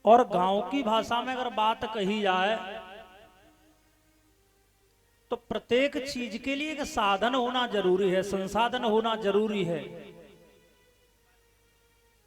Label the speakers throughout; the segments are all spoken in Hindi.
Speaker 1: और गांव की भाषा में अगर बात कही जाए तो प्रत्येक चीज के लिए एक साधन होना जरूरी है, संसाधन होना जरूरी है,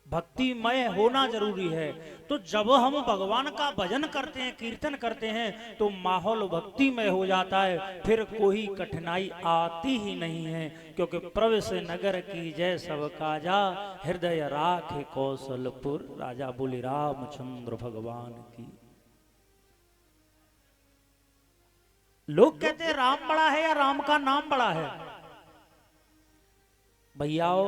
Speaker 1: भक्तिमय होना जरूरी है। तो जब हम भगवान का भजन करते हैं, कीर्तन करते हैं, तो माहौल भक्तिमय हो जाता है, फिर कोई कठिनाई आती ही नहीं है। क्योंकि प्रवेश नगर की जय सब काजा, हृदय राखे कौशलपुर राजा। बोले रामचंद्र भगवान की। लोग कहते हैं राम बड़ा है या राम का नाम बड़ा है। भैयाओ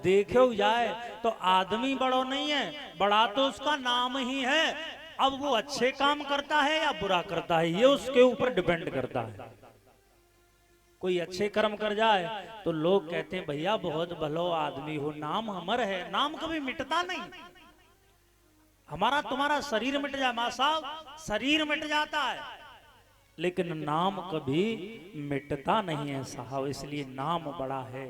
Speaker 1: देखो जाए तो आदमी बड़ो नहीं है, बड़ा तो उसका नाम ही है। अब वो अच्छे काम करता है या बुरा करता है, ये उसके ऊपर डिपेंड करता है। कोई अच्छे कर्म कर जाए तो लोग कहते हैं भैया बहुत भलो आदमी हो, नाम अमर है। नाम कभी मिटता नहीं। हमारा तुम्हारा शरीर मिट जाए मां साहब, शरीर मिट जाता है, लेकिन नाम कभी मिटता नहीं है साहब, इसलिए नाम बड़ा है।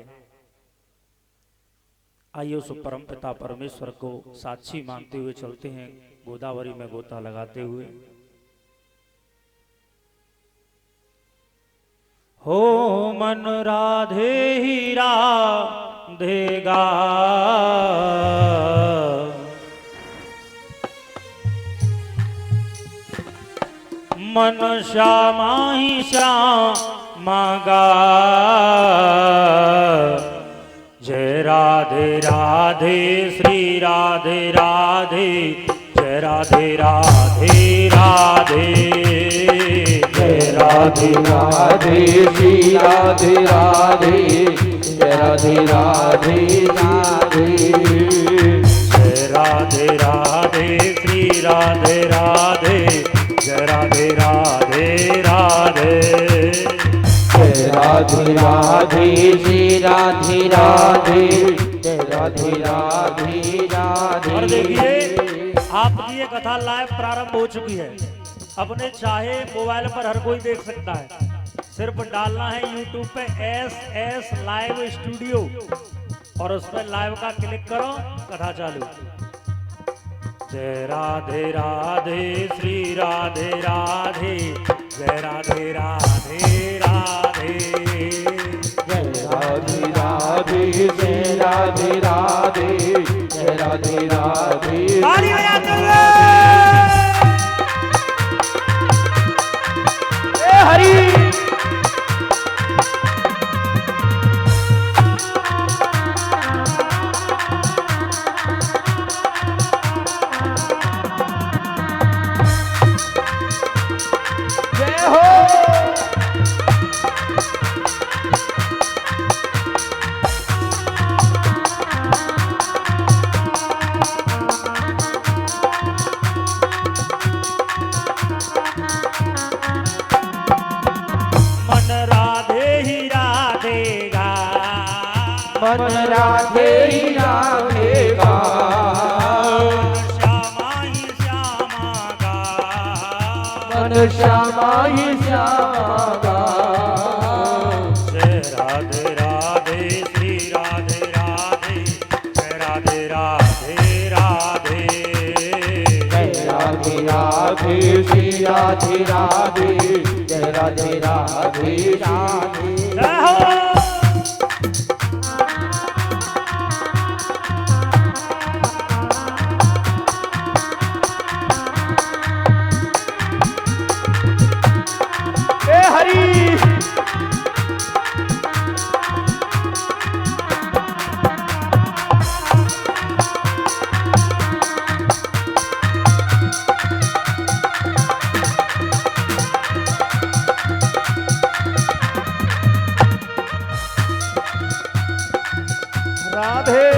Speaker 1: आइए उस परम पिता परमेश्वर को साक्षी मानते हुए चलते हैं, गोदावरी में गोता लगाते हुए। हो मन राधे ही राधेगा, मन श्यामा ही श्यामागा। जय राधे राधे श्री राधे राधे, जय राधे राधे राधे,
Speaker 2: जय राधे राधे श्री राधे राधे, जय राधे राधे राधे,
Speaker 1: जय राधे राधे श्री राधे राधे, जय राधे राधे राधे,
Speaker 2: जय राधे राधे श्री राधे राधे, जय राधे राधे राधे।
Speaker 1: और देखिए आपकी ये कथा लाइव प्रारंभ हो चुकी है। अपने चाहे मोबाइल पर हर कोई देख सकता है, सिर्फ डालना है YouTube पे SS लाइव स्टूडियो और उस पर लाइव का क्लिक करो, कथा चालू। जय राधे राधे श्री राधे राधे, जय राधे राधे राधे,
Speaker 2: जय राधे राधे जय राधे राधे, जय राधे राधे।
Speaker 1: ताली बजाते हुए
Speaker 2: हरि। मन राधे ही राधेगा,
Speaker 1: श्यामा ही श्यामागा,
Speaker 2: मन श्यामा ही श्यामागा।
Speaker 1: जय राधे राधे श्री राधे राधे, जय राधे राधे राधे,
Speaker 2: जय राधे राधे श्री राधे राधे, जय राधे राधे राधे।
Speaker 1: जय हो।
Speaker 2: राधे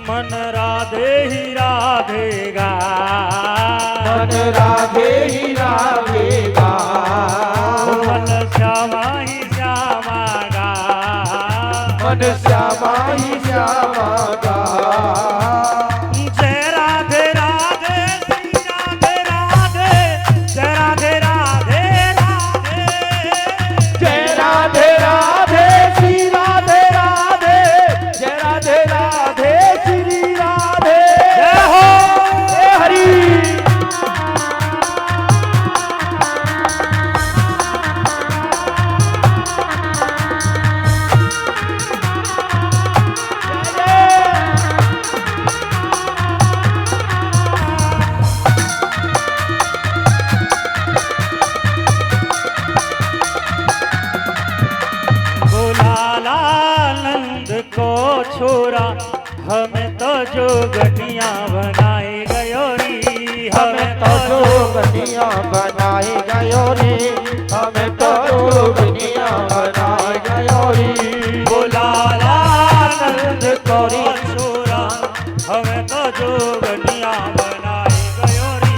Speaker 1: मन राधे ही राधेगा,
Speaker 2: मन राधे ही राधेगा,
Speaker 1: मन श्यामा ही श्यामागा,
Speaker 2: मन श्यामा ही श्यामागा।
Speaker 1: जय राधे राधे श्री राधे राधे, जय राधे राधे राधे,
Speaker 2: हमें तो जोगनिया बनाए गयो रे, हमें तो जोगनिया बनाए गयो रे।
Speaker 1: बोला
Speaker 2: आनंद कौरी
Speaker 1: छोरा हमें तो जोगनिया बनाए गयो री,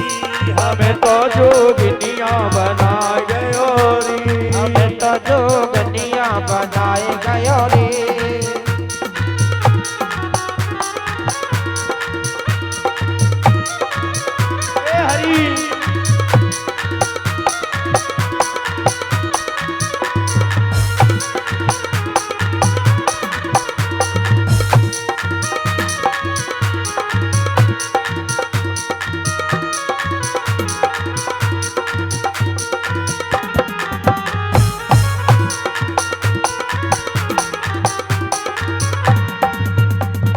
Speaker 2: हमें तो जोगनिया बनाए गयो रे, हमें तो जोगनिया बनाए गयो रे। हे हरि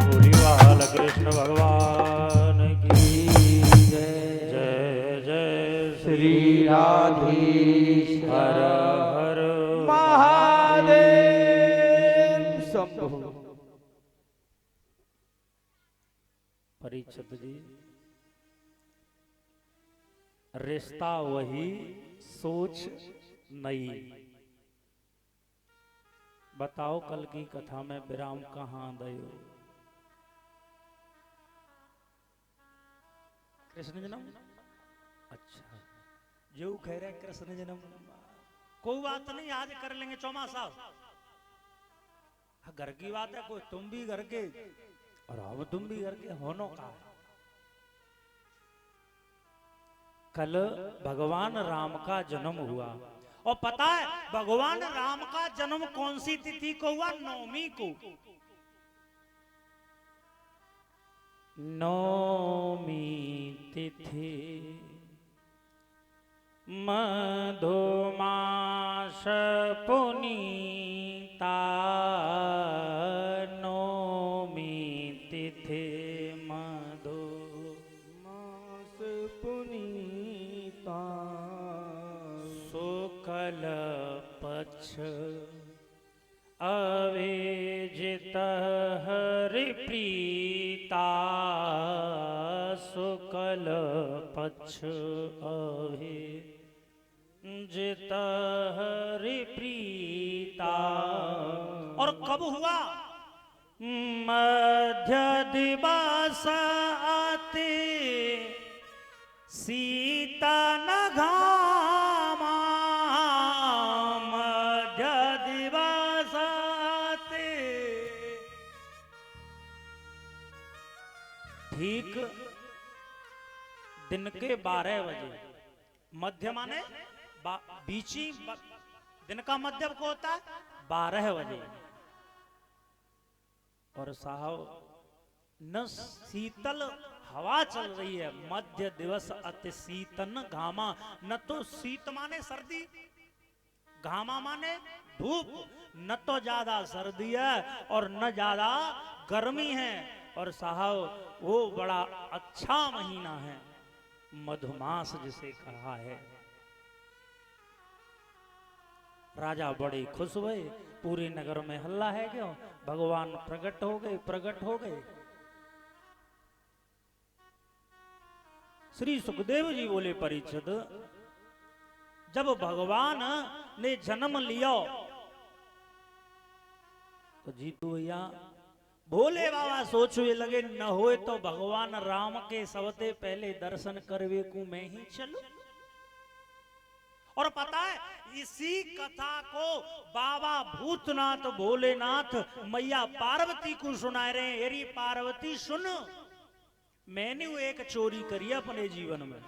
Speaker 1: बोली वाल कृष्ण भगवान की जय जय जय
Speaker 2: श्री राधेश्वर
Speaker 1: हर
Speaker 2: महादेव शंभु।
Speaker 1: परीक्षित जी, रिश्ता वही सोच नई। बताओ कल की कथा में विराम कहाँ दयो। कृष्ण जन्म, अच्छा जो कह रहे कृष्ण जन्म, कोई बात नहीं, आज कर लेंगे चौमासा। घर की बात है, कोई तुम भी घर के और हम तुम भी घर के होनो का। कल भगवान राम का जन्म हुआ, और पता है भगवान राम का जन्म कौन सी तिथि को हुआ? नवमी को। नवमी तिथि मधुमास पुनीता, नवमी तिथि मधुमास पुनीता, शुक्ल पक्ष अवेजित हरिप्रीता, शुक्ल पक्ष अवेजित हरिप्रीता। और कब हुआ? मध्य दिवस आते सीता न घामा, मध्य दिवस आते ठीक दिन के 12 बजे। मध्य माने बीची, दिन का मध्य को होता है 12 बजे। और साहब न शीतल हवा चल रही है, मध्य दिवस अति शीतन घामा। न तो शीत माने सर्दी, घामा माने धूप। न तो ज्यादा सर्दी है और न ज्यादा गर्मी है। और साहब वो बड़ा अच्छा महीना है, मधुमास जिसे कहा है। राजा बड़े खुश हुए, पूरे नगर में हल्ला है क्यों? भगवान प्रकट हो गए, प्रकट हो गए। श्री सुखदेव जी बोले, परीक्षित जब भगवान ने जन्म लिया तो जीतू भैया भोले बाबा सोचने लगे, न होए तो भगवान राम के सबसे पहले दर्शन करवे को मैं ही चलूं। और पता है इसी कथा को बाबा भूतनाथ भोलेनाथ मैया पार्वती को सुना रहे हैं। एरी पार्वती सुन, मैंने वो एक चोरी करी अपने जीवन में।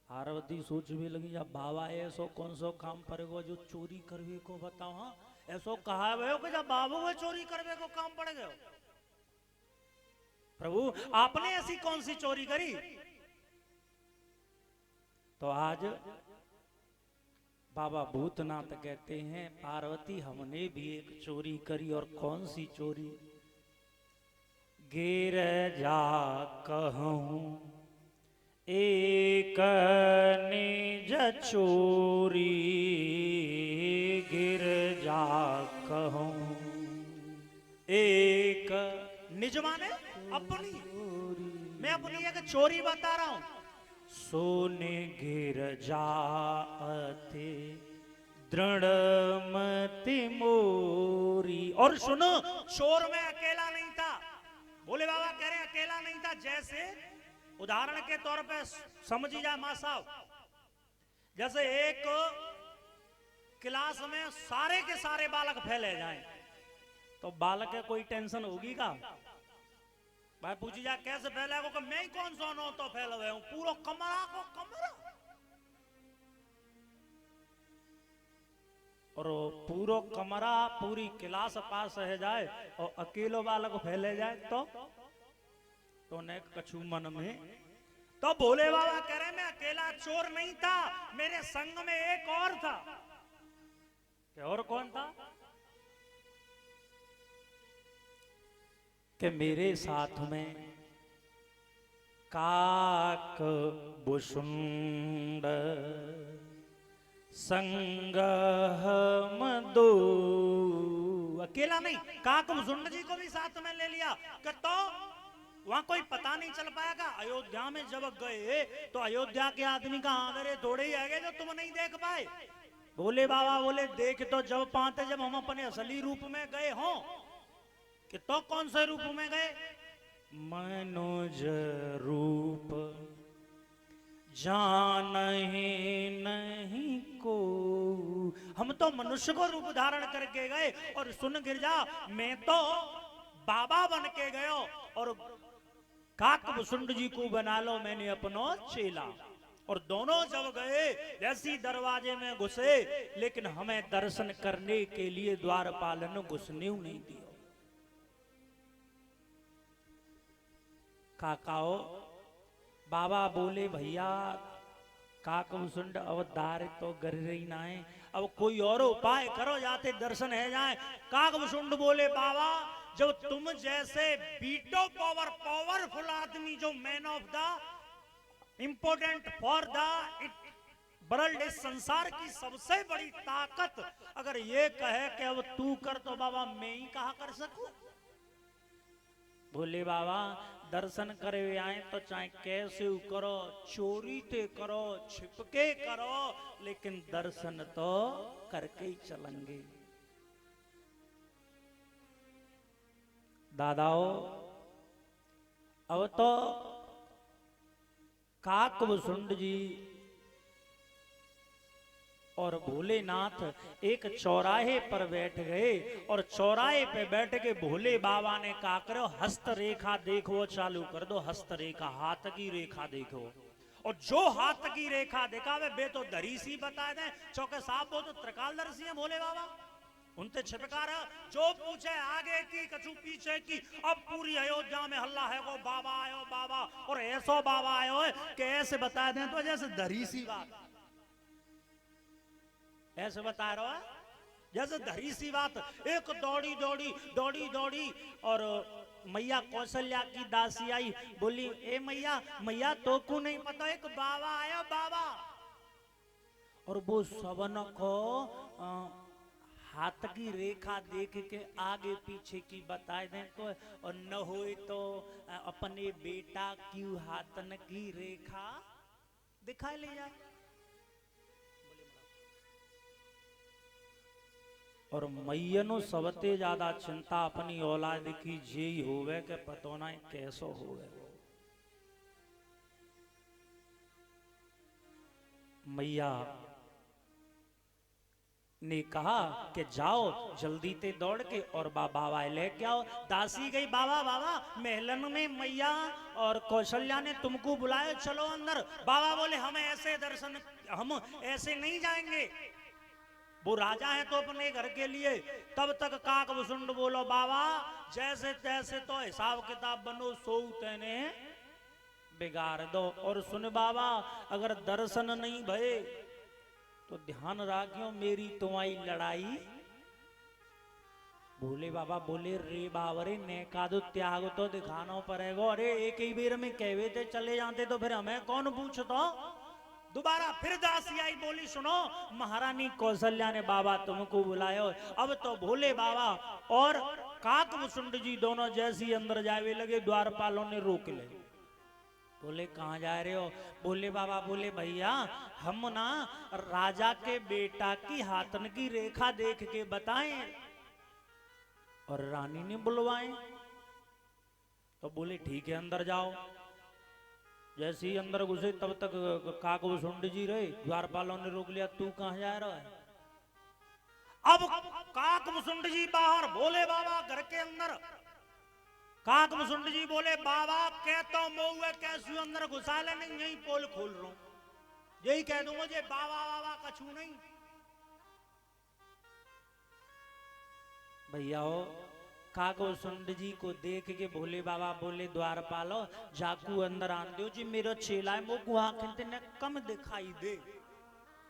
Speaker 1: पार्वती सोच भी लगी, जब बाबा ऐसो कौन सो काम पड़ेगा जो चोरी करवे को बताओ। हाँ ऐसो कहा है कि जब बाबू को चोरी करवे को काम पड़ गए। प्रभु आपने ऐसी कौन सी चोरी करी? तो आज बाबा भूतनाथ कहते हैं, पार्वती हमने भी एक चोरी करी। और कौन सी चोरी? गिर जा कहूं एक निज चोरी, गिर जा कहूं एक निज माने अपनी, मैं अपनी एक चोरी बता रहा हूं। सोने गिर जाते दृढ़मति मोरी। और सुनो, चोर में अकेला नहीं था। भोले बाबा कह रहे अकेला नहीं था। जैसे उदाहरण के तौर पे समझी जाए मां साहब, जैसे एक क्लास में सारे के सारे बालक फैले जाएं, तो बालक के कोई टेंशन होगी का? भाई पूछी जाए कैसे फैला को, मैं ही कौन सा नो तो फैल हुए हूं, पूरा कमरा को कमरा, और पूरा कमरा पूरी क्लास पास रह जाए और अकेलो बालक फैले जाए तो ने कछु मन में। तो भोले बाबा कह रहे मैं अकेला चोर नहीं था, मेरे संग में एक और था। क्या और कौन था? कि मेरे साथ में काक बुसुंड संग दो। अकेला नहीं, काक बुसुंड जी को भी साथ में ले लिया। कि तो वहां कोई पता नहीं चल पाएगा। अयोध्या में जब गए तो अयोध्या के आदमी का आंगरे थोड़े ही आगे जो तुम नहीं देख पाए। भोले बाबा बोले देख तो जब पाते जब हम अपने असली रूप में गए हों। कि तो कौन से रूप में गए? मनोज रूप जान ही नहीं को। हम तो मनुष्य को रूप धारण करके गए। और सुन गिरजा, मैं तो बाबा बन के गयो और काक बुसुंड जी को बना लो मैंने अपनो चेला। और दोनों जब गए जैसी दरवाजे में घुसे, लेकिन हमें दर्शन करने के लिए द्वारपाल ने घुसने नहीं दिया। काकाओ बाबा बोले भैया काक बुसुंड अवतार तो गर रही ना है, अब कोई और उपाय करो जाते दर्शन है जाए। काक बुसुंड बोले बाबा जब तुम जैसे बीटो पावरफुल आदमी, जो man of the important for the world, इस संसार की सबसे बड़ी ताकत अगर ये कहे कि अब तू कर, तो बाबा मैं ही कहा कर सकूं। बोले बाबा दर्शन करे आए तो चाहे कैसे करो, चोरी ते करो, छिपके करो, लेकिन दर्शन तो करके ही चलेंगे। दादाओ अब तो काक बुसुंड जी और भोलेनाथ एक चौराहे पर बैठ गए। और चौराहे पे बैठ के भोले बाबा ने कहा करो हस्त रेखा देखो चालू कर दो। हस्त रेखा, हाथ की रेखा देखो। और जो हाथ की रेखा देखा वे तो दरीसी बताए थे। चौके साहब वो तो त्रिकालदर्शी है भोले बाबा, उनसे छिपकार जो पूछे आगे की कछु पीछे की। अब पूरी अयोध्या में हल्ला है वो बाबा आयो बाबा, और ऐसो बाबा आयो है कि ऐसे बता दें तो जैसे दरीसी बात, ऐसे बता रहा है जैसे धरी सी बात। एक दौड़ी दौड़ी दौड़ी दौड़ी और मैया कौशल्या की दासी आई, बोली ए मैया मैया तो को नहीं पता एक बाबा आया बाबा। और वो सबन को हाथ की रेखा देख के आगे पीछे की बताए दें तो, और न होए तो अपने बेटा की हाथन की रेखा दिखाई ले जाए। और मैयनो सबते ज्यादा चिंता अपनी औलाद की जी होवे के पतो ना कैसो होवे। मैया ने कहा कि जाओ जल्दी ते दौड़ के और बाबा लेके आओ। दासी गई बाबा बाबा महलन में मैया और कौशल्या ने तुमको बुलाया, चलो अंदर। बाबा बोले हम ऐसे दर्शन हम ऐसे नहीं जाएंगे, वो राजा है तो अपने घर के लिए। तब तक काक बुसुंड बोलो बाबा जैसे तैसे तो हिसाब किताब बनो, सो तेने बिगाड़ दो। और सुन बाबा अगर दर्शन नहीं भये तो ध्यान राखियो मेरी तुम्हारी लड़ाई। भोले बाबा बोले रे बाबरे ने का दो त्याग तो दिखाना पड़ेगा। अरे एक ही बेर में कहवे थे चले जाते तो फिर हमें कौन पूछता। दोबारा फिर दासी आई, बोली सुनो महारानी कौशल्या ने बाबा तुमको बुलायो। अब तो भोले बाबा और काक मुसुंड जी दोनों जैसी अंदर जावे लगे, द्वारपालों ने रोक ले। बोले कहाँ जा रहे हो? बोले बाबा, बोले भैया हम ना राजा के बेटा की हाथन की रेखा देख के बताएं और रानी ने बुलवाएं। तो बोले ठीक है अंदर जाओ। जैसे ही अंदर घुसे तब तक काक मुसुंड जी रहे, द्वारपालों ने रोक लिया, तू कहाँ जा रहा है? अब काक मुसुंड जी बाहर, बोले बाबा घर के अंदर। काक मुसुंड जी बोले बाबा कह तो मऊए कैसे अंदर घुसा ले, नहीं यही पोल खोल रहा हूं, यही कह दूं मुझे बाबा बाबा कछू नहीं। भैया हो काक मुसुंड जी को देख के भोले बाबा बोले द्वारपालो जाकू अंदर आन दो जी, मेरा चेला है मोकू आंखें ने कम दिखाई दे,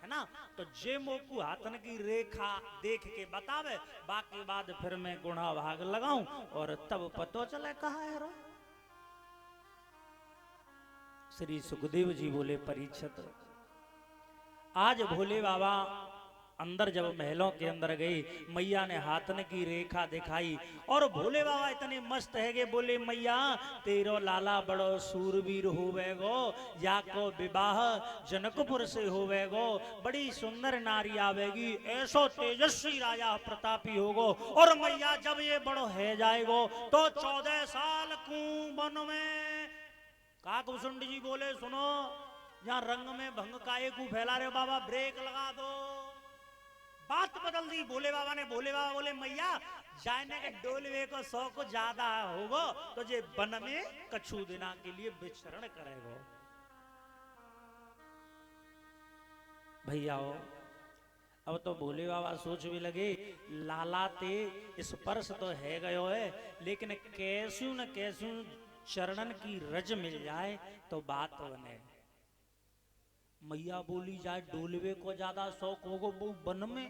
Speaker 1: है ना? तो जे मोकू हाथन की रेखा देख के बतावे, बाकी बाद फिर मैं गुणा भाग लगाऊं और तब पतो चले कहा है रो। श्री सुखदेव जी बोले परीक्षित, आज भोले बाबा अंदर जब महलों के अंदर गए, मैया ने हाथन की रेखा दिखाई और भोले बाबा इतने मस्त है कि बोले मैया तेरो लाला बड़ो सूरवीर होवेगो, या को विवाह जनकपुर से होवेगो, बड़ी सुंदर नारी आवेगी, ऐसो तेजस्वी राजा प्रतापी होगो, और मैया जब ये बड़ो है जाएगो तो 14 साल कुंवन में। काक मुसुंड जी बोले सुनो, यहाँ रंग में भंग काहे को फैला रहे हो बाबा, ब्रेक लगा दो। बात बदल दी भोले बाबा ने। भोले बाबा बोले मैया जाने के डोलवे को 100 को ज्यादा होगो तो जे वन में कछु दिना के लिए विचरण करेगो। भैया हो अब तो भोले बाबा सोच भी लगे लाला ते स्पर्श तो है गयो है, लेकिन कैसू न कैसू चरणन की रज मिल जाए तो बात बने। मैया बोली जाए डोलवे को ज्यादा शौक होगो वो वन में?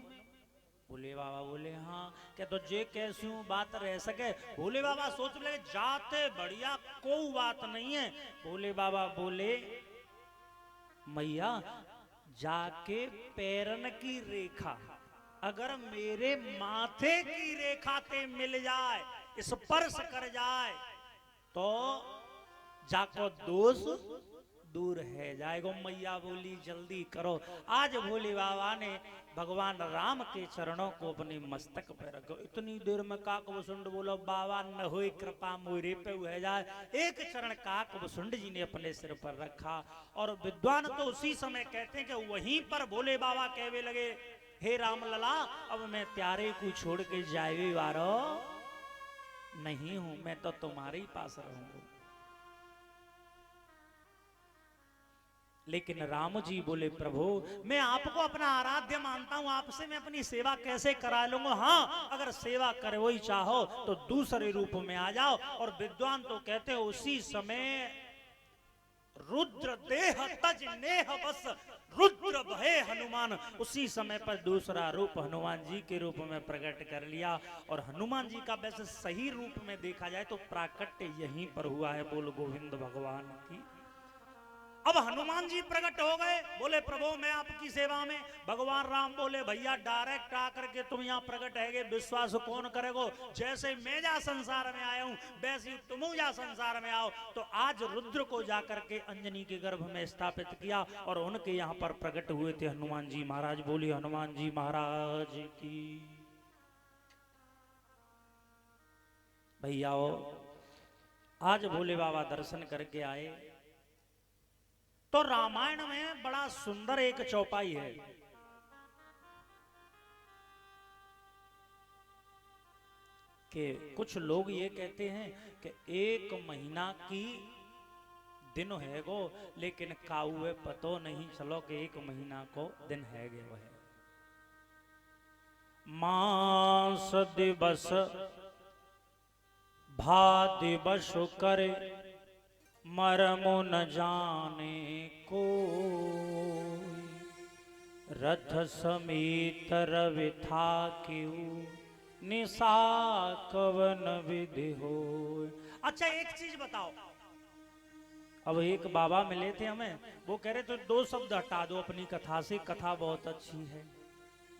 Speaker 1: भोले बाबा बोले हाँ। क्या तो जे कैसी बात रह सके? भोले बाबा सोच ले जाते बढ़िया कोई बात नहीं है। भोले बाबा बोले मैया जाके पैरन की रेखा अगर मेरे माथे की रेखा ते मिल जाए, स्पर्श कर जाए तो जाको दोष दूर है जाएगो। मैया बोली जल्दी करो। आज भोले बाबा ने भगवान राम के चरणों को अपने मस्तक पर रखो। इतनी देर में काक मुसुंड बोलो बाबा न होई कृपा मोरे पे हुए जाए। एक चरण काक मुसुंड जी ने अपने सिर पर रखा और विद्वान तो उसी समय कहते हैं कि वहीं पर भोले बाबा कहवे लगे हे राम लला अब मैं प्यारे को छोड़ के जाए वारो नहीं हूं, मैं तो तुम्हारे ही पास रहूंगा। लेकिन राम जी बोले प्रभु मैं आपको अपना आराध्य मानता हूं, आपसे मैं अपनी सेवा कैसे करा लूंगा? हाँ अगर सेवा करे वही चाहो तो दूसरे रूप में आ जाओ। और विद्वान तो कहते हैं उसी समय रुद्र देह तज नेह बस रुद्र भय हनुमान, उसी समय पर दूसरा रूप हनुमान जी के रूप में प्रकट कर लिया। और हनुमान जी का वैसे सही रूप में देखा जाए तो प्राकट्य यहीं पर हुआ है। बोल गोविंद भगवान की। अब हनुमान जी प्रकट हो गए, बोले प्रभु मैं आपकी सेवा में। भगवान राम बोले भैया डायरेक्ट आकर के तुम यहाँ प्रकट है, विश्वास कौन करेगो? जैसे मैं जा संसार में आया हूँ वैसे तुम जा संसार में आओ। तो आज रुद्र को जाकर के अंजनी के गर्भ में स्थापित किया और उनके यहाँ पर प्रकट हुए थे हनुमान जी महाराज। बोली हनुमान जी महाराज की। भैया आज भोले बाबा दर्शन करके आए तो रामायण में बड़ा सुंदर एक चौपाई है कि कुछ लोग ये कहते हैं कि 1 महीना की दिन है गो, लेकिन काउए पतो नहीं चलो कि 1 महीना को दिन है गे। वह मास दिवस भा दिवस करे मरमो न जाने को, रथ समेत रवि था क्यों निशा कवन विधि हो। अच्छा एक चीज बताओ, अब एक बाबा मिले थे हमें, वो कह रहे थे 2 शब्द हटा दो अपनी कथा से, कथा बहुत अच्छी है।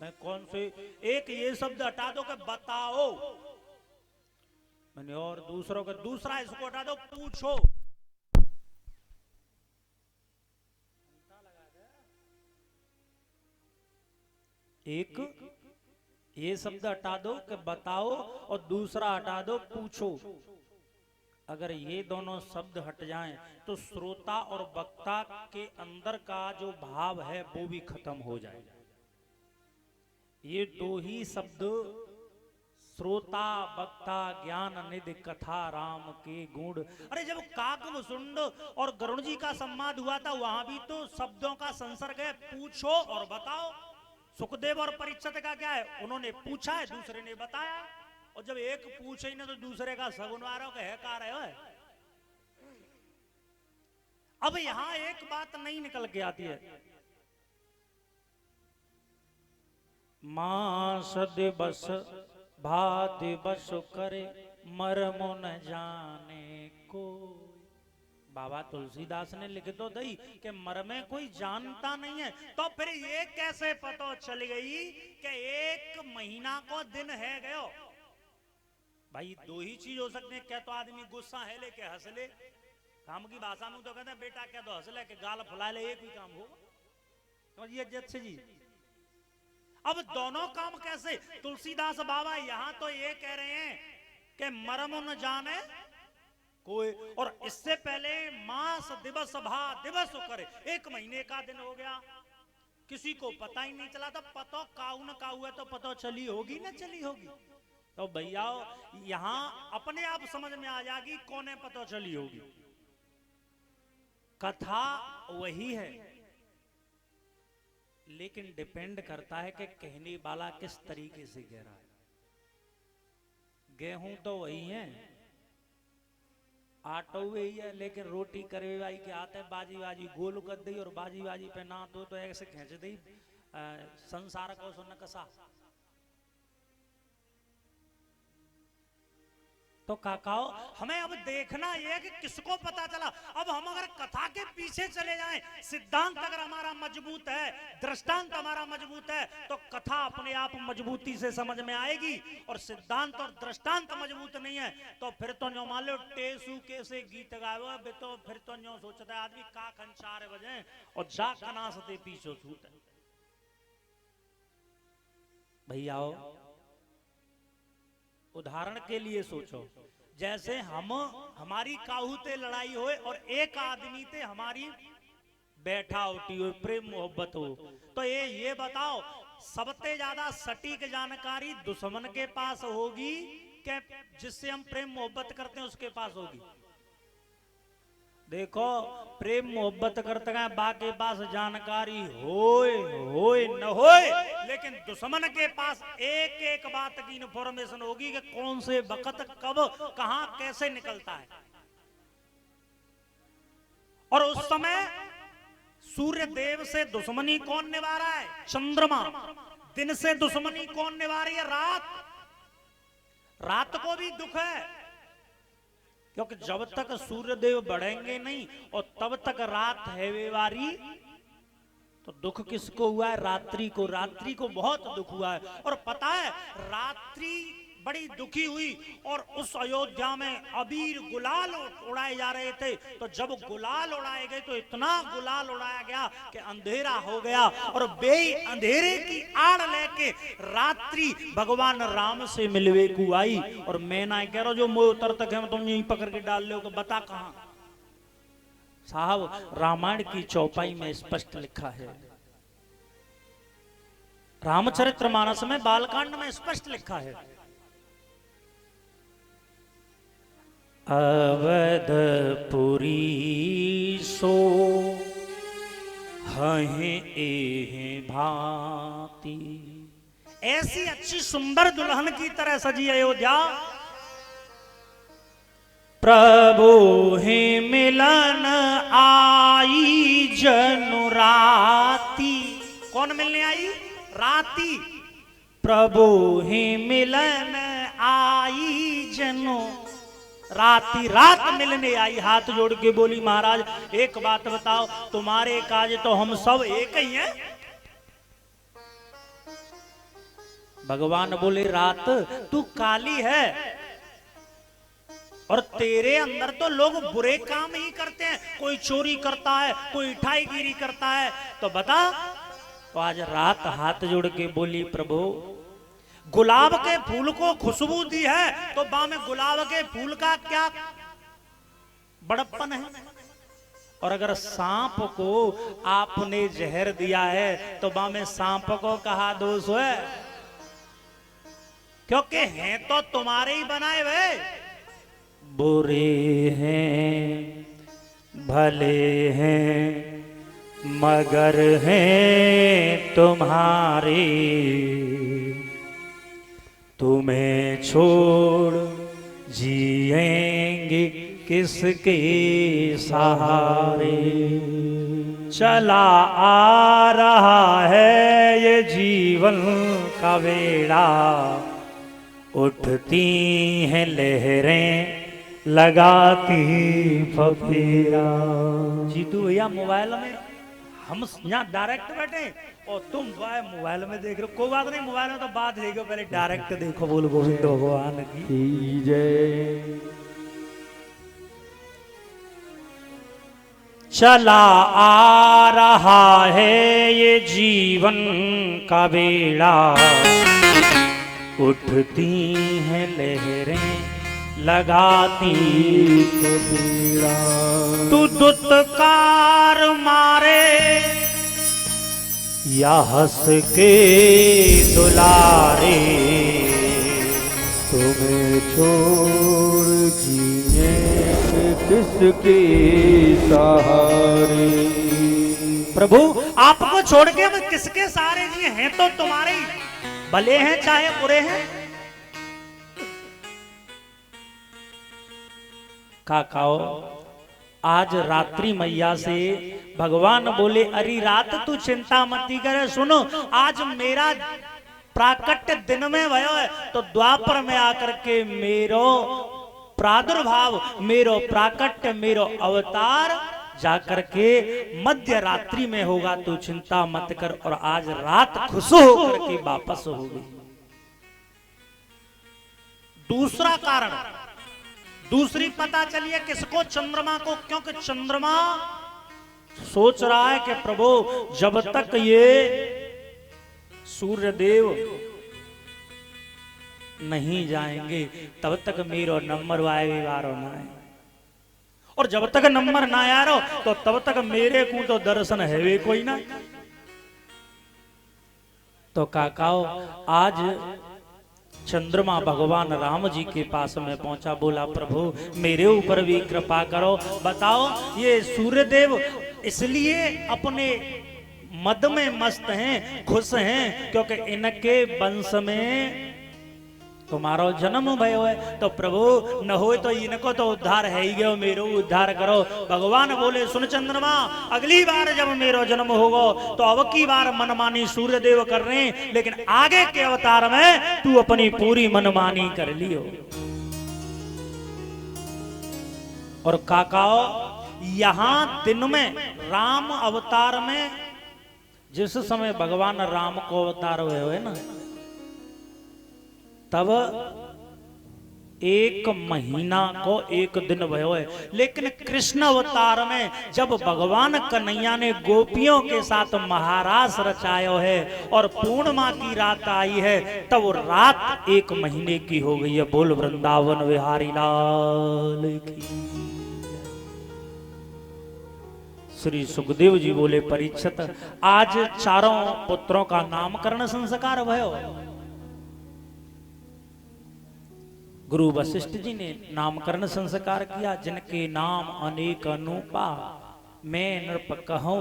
Speaker 1: मैं कौन से? एक ये शब्द हटा दो कि बताओ। मैंने और दूसरों का दूसरा इसको हटा दो, पूछो। एक ये शब्द हटा दो कि बताओ, और दूसरा हटा दो पूछो। अगर ये दोनों शब्द हट जाएं तो श्रोता और वक्ता के अंदर का जो भाव है वो भी खत्म हो जाएगा। ये दो ही शब्द, श्रोता वक्ता ज्ञान निधि कथा राम के गुण। अरे जब काकभुसुंड और गरुड़ जी का संवाद हुआ था वहां भी तो शब्दों का संसर्ग है, पूछो और बताओ। सुखदेव और परीक्षित का क्या है, उन्होंने पूछा है, दूसरे ने बताया। और जब एक पूछे ही ना तो दूसरे का सगुन वारों का है कार है। अब यहां एक बात नहीं निकल के आती है, मास दिवस भा दिवस करे मरमो न जाने को। बाबा तुलसीदास ने लिख तो दी कि मरमे कोई जानता नहीं है, तो फिर ये कैसे पता चल गई कि एक महीना को दिन है गयो। भाई दो ही चीज हो सकते हैं, क्या तो आदमी गुस्सा है ले के हंस ले, काम की भाषा में तो कहते हैं बेटा क्या तो हंस ले के गाल फुला ले, एक ही काम हो। समझिए जज जी। अब दोनों काम कैसे, तुलसीदास बाबा यहां तो ये कह रहे हैं कि मरम न जाने कोई, और इससे पहले मास दिवस भा दिवस करे, एक महीने का दिन हो गया, किसी को पता ही नहीं चला था। पतो काऊ न काऊ है तो पतो चली होगी ना चली होगी। तो भैया यहां अपने आप समझ में आ जाएगी कौन है पतो चली होगी। कथा वही है, लेकिन डिपेंड करता है कि कहने वाला किस तरीके से कह रहा है। गेहूं तो वही है, आटो वही है, लेकिन रोटी करे भाई के आते बाजी बाजी गोल कर दी और बाजी बाजी पे ना तो ऐसे खींच दी संसार को सुन कसा। तो काकाओ हमें अब देखना यह कि किसको पता चला। अब हम अगर कथा के पीछे चले जाएं, सिद्धांत अगर हमारा मजबूत है, दृष्टांत हमारा मजबूत है, तो कथा अपने आप मजबूती से समझ में आएगी। और सिद्धांत और दृष्टांत मजबूत नहीं है तो फिर तो नो मान लो टेसू कैसे गीत गावे, तो फिर तो नो सोचता है आदमी का खन 4 बजे और जा कना सते पीछे छूट। भैया उदाहरण के लिए सोचो, जैसे हम हमारी काहूते लड़ाई होए और एक आदमी ते हमारी बैठा उठी हो, प्रेम मोहब्बत हो, तो ये बताओ सबसे ज्यादा सटीक जानकारी दुश्मन के पास होगी कि जिससे हम प्रेम मोहब्बत करते हैं उसके पास होगी। देखो प्रेम मोहब्बत करते हैं बाके पास जानकारी होए न होए, लेकिन दुश्मन के पास एक एक बात की इंफॉर्मेशन होगी कि कौन से वक्त कब कहां कैसे निकलता है। और उस समय सूर्य देव से दुश्मनी कौन निभा रहा है, चंद्रमा। दिन से दुश्मनी कौन निभा रही है, रात। रात को भी दुख है, क्योंकि जब तक सूर्य देव बढ़ेंगे नहीं और तब तक रात है वेवारी, तो दुख किसको हुआ है, रात्रि को। रात्रि को बहुत दुख हुआ है। और पता है रात्रि बड़ी दुखी हुई और उस अयोध्या में अबीर गुलाल उड़ाए जा रहे थे। तो जब गुलाल उड़ाए गए तो इतना गुलाल उड़ाया गया कि अंधेरा हो गया, और बेई अंधेरे की आड़ लेके रात्रि भगवान राम से मिलवे को आई। और मैं ना कह रहा जो मोह उतर तक है तुम यहीं पकड़ के डाल लो, बता कहां। साहब रामायण की चौपाई में स्पष्ट लिखा है, रामचरितमानस में बालकांड में स्पष्ट लिखा है, अवधपुरी सो हहे एहे भांति। ऐसी अच्छी सुंदर दुल्हन की तरह सजी अयोध्या, प्रभु हे मिलन आई जनु राती। कौन मिलने आई, राती। प्रभु हे मिलन आई जनु राती, रात मिलने आई। हाथ जोड़ के बोली महाराज एक बात बताओ, तुम्हारे काज तो हम सब एक ही हैं। भगवान बोले रात तू काली है, और तेरे अंदर तो लोग बुरे काम ही करते हैं, कोई चोरी करता है, कोई ठाईगिरी करता है। तो बता, तो आज रात हाथ जोड़ के बोली, प्रभु गुलाब के फूल को खुशबू दी है तो बा में गुलाब के फूल का क्या बड़प्पन है। और अगर सांप को आपने जहर दिया है तो बा में सांप को कहा दोष है, क्योंकि हैं तो तुम्हारे ही बनाए हुए। बुरे हैं भले हैं मगर हैं तुम्हारे, तुम्हें छोड़ जिएंगे किसके सहारे। चला आ रहा है ये जीवन का बेड़ा, उठती हैं लहरें लगाती फफेरा। जीतू भैया मोबाइल में, हम यहाँ डायरेक्ट बैठे और तुम मोबाइल में देख रहे हो। कोई बात नहीं, मोबाइल में तो बात देखो, पहले डायरेक्ट देखो। बोल गोविंद भगवान की जय। चला आ रहा है ये जीवन का बेड़ा, उठती हैं लहरें लगाती फफेरा। तू दुत्कार मारे या हंस के दुलारे,
Speaker 2: तुम्हें छोड़ जिए किसके सहारे।
Speaker 1: प्रभु आपको छोड़ के हम किसके सहारे जिए, हैं तो तुम्हारे ही, भले हैं चाहे बुरे हैं। काकाओ आज रात्रि मैया से भगवान बोले, अरे रात तू चिंता मती करे। सुनो, आज मेरा प्राकट्य दिन में भयो है, तो द्वापर में आकर के मेरो प्रादुर्भाव, मेरो प्राकट्य, मेरो अवतार जाकर के मध्य रात्रि में होगा। तू चिंता मत कर। और आज रात खुश होकर के वापस होगी। दूसरा कारण, दूसरी पता चलिए किसको, चंद्रमा को। क्योंकि चंद्रमा सोच रहा है कि प्रभु जब तक ये सूर्य देव नहीं जाएंगे तब तक मेरो नंबर वारो ना है, और जब तक नंबर ना यारो तो तब तक मेरे को तो दर्शन है वे कोई ना। तो काकाओ आज चंद्रमा भगवान राम जी के पास में पहुंचा, बोला प्रभु मेरे ऊपर भी कृपा करो। बताओ ये सूर्यदेव इसलिए अपने मद में मस्त हैं, खुश हैं, क्योंकि इनके वंश में तुम्हारो जन्म भयो है। तो प्रभु न हो तो इनको तो उद्धार है ही गयो, मेरो उद्धार करो। भगवान बोले सुन चंद्रमा, अगली बार जब मेरो जन्म होगा तो अब की बार मनमानी सूर्यदेव कर रहे हैं, लेकिन आगे के अवतार में तू अपनी पूरी मनमानी कर लियो। और काकाओ यहां दिन में राम अवतार में जिस समय भगवान राम को अवतार हुए ना, तब 1 महीना को 1 दिन भयो है। लेकिन कृष्ण अवतार में जब भगवान कन्हैया ने गोपियों के साथ महारास रचायो है और पूर्णिमा की रात आई है, तब वो रात 1 महीने की हो गई है। बोल वृंदावन बिहारी लाल की। श्री सुखदेव जी बोले परीक्षित, आज चारों पुत्रों का नामकरण संस्कार भयो। गुरु वशिष्ठ जी ने नामकरण संस्कार किया, जिनके नाम अनेक अनूपा, मैं नृप कहूं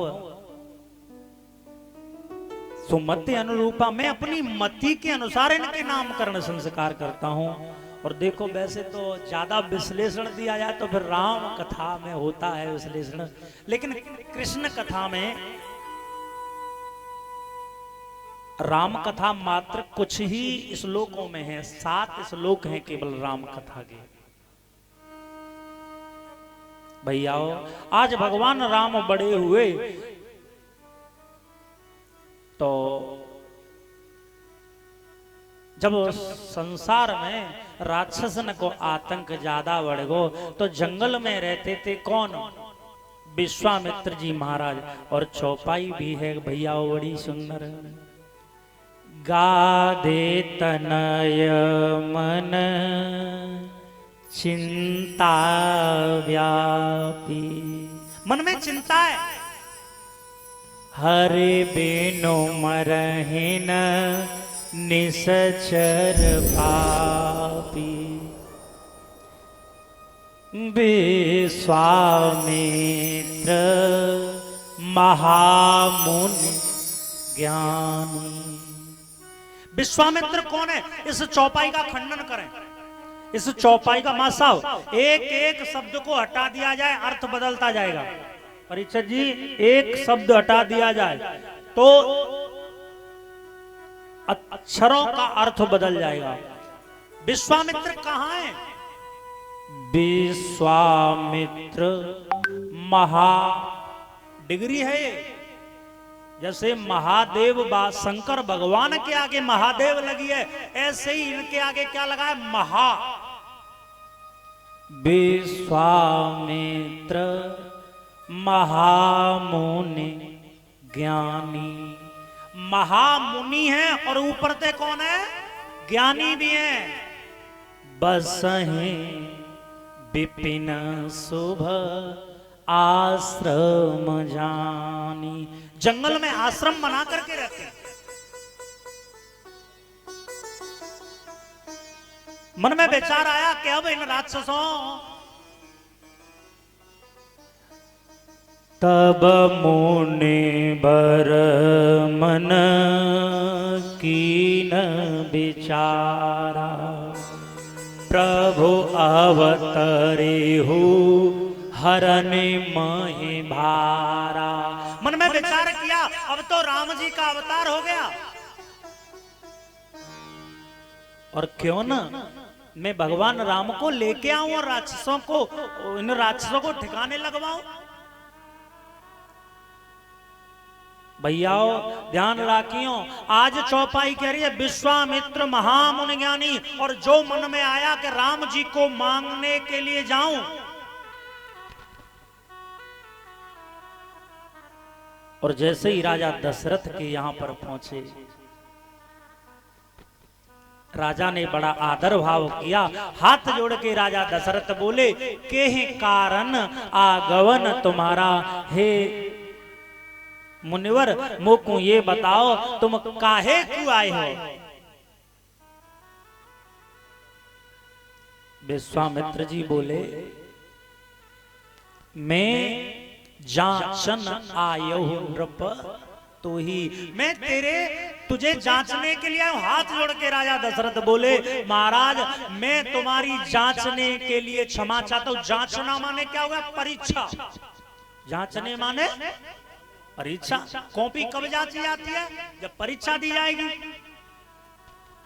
Speaker 1: सुमति अनुरूपा। मैं अपनी मति के अनुसार इनके नामकरण संस्कार करता हूं। और देखो वैसे तो ज्यादा विश्लेषण दिया जाए तो फिर राम कथा में होता है विश्लेषण, लेकिन कृष्ण कथा में राम कथा मात्र कुछ ही श्लोकों में है, 7 श्लोक हैं केवल राम कथा के। भैयाओ आज भगवान राम बड़े हुए तो जब संसार में राक्षस न को आतंक ज्यादा बढ़ गो। तो जंगल में रहते थे कौन? विश्वामित्र जी महाराज। और चौपाई भी है भैया वो बड़ी सुंदर। गाधे तनय मन चिंता व्यापी। मन में चिंता है, हरे बेनो मरहिन निसचर पापी। विश्वामित्र महामुनि ज्ञानी। विश्वामित्र कौन है? इस चौपाई का खंडन करें। इस चौपाई का मां साहब एक एक शब्द को हटा दिया जाए, अर्थ बदलता जाएगा। परीक्षक जी एक शब्द हटा दिया जाए तो अक्षरों का अर्थ बदल जाएगा। विश्वामित्र कहाँ है? विश्वामित्र महा डिग्री है ये। जैसे महादेव शंकर भगवान के आगे महादेव लगी है, ऐसे ही इनके आगे क्या लगा है? महा। विश्वामित्र महामुनि ज्ञानी। महामुनि है और ऊपर से कौन है? ज्ञानी भी है। बसहि विपिन शुभ आश्रम जानी। जंगल में आश्रम बना करके रहते हैं। मन में विचार आया कि अब इन राक्षसों तब मुनि बर मन कीन विचारा। प्रभु अवतरे हो हरन महि भारा। मन में विचार किया अब तो राम जी का अवतार हो गया, और क्यों ना मैं भगवान राम को लेके आऊं और राक्षसों को, इन राक्षसों को ठिकाने लगवाऊं। भैयाओ ध्यान राखियो, आज चौपाई कह रही है विश्वामित्र महामुनि ज्ञानी। और जो मन में आया कि राम जी को मांगने के लिए जाऊं, और जैसे ही राजा दशरथ के यहां पर पहुंचे, राजा ने बड़ा आदर भाव किया। हाथ जोड़ के राजा दशरथ बोले, के कारण आगमन तुम्हारा हे मुनिवर, मोको ये बताओ तुम काहे क्यों आए हो? विश्वामित्र जी बोले, मैं जांचन आयो हूं नृप तो ही। मैं तुझे जांचने के लिए आया हूं। हाथ जोड़ के राजा दशरथ बोले, महाराज मैं तुम्हारी जांचने के लिए क्षमा चाहता हूं। जांचना माने क्या होगा? परीक्षा। जांचने माने परीक्षा। कॉपी कब जांची जाती है? जब परीक्षा दी जाएगी।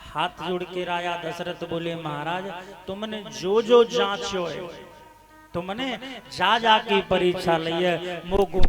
Speaker 1: हाथ जोड़ के राजा दशरथ बोले, महाराज तुमने जो जो जांचो है, तुमने जा जाके परीक्षा ली है, मोको